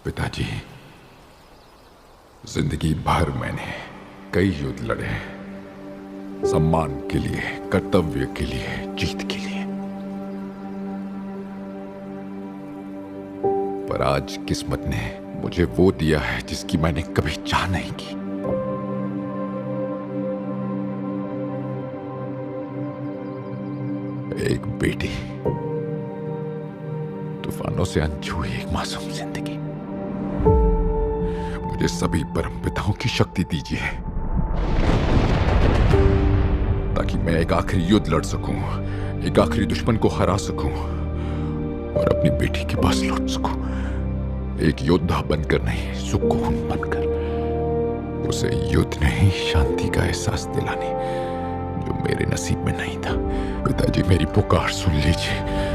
पिताजी, जिंदगी भर मैंने कई युद्ध लड़े हैं, सम्मान के लिए, कर्तव्य के लिए, जीत के लिए। पर आज किस्मत ने मुझे वो दिया है जिसकी मैंने कभी चाह नहीं की। एक बेटी, तूफानों से अनछुई एक मासूम जिंदगी। मुझे सभी परम पिताओं की शक्ति दीजिए ताकि मैं एक आखिरी युद्ध लड़ सकूं, एक आखिरी दुश्मन को हरा सकूं और अपनी बेटी के पास लौट सकूं। एक योद्धा बनकर नहीं, सुकून बनकर। उसे युद्ध नहीं, शांति का एहसास दिलाने जो मेरे नसीब में नहीं था। पिताजी, मेरी पुकार सुन लीजिए।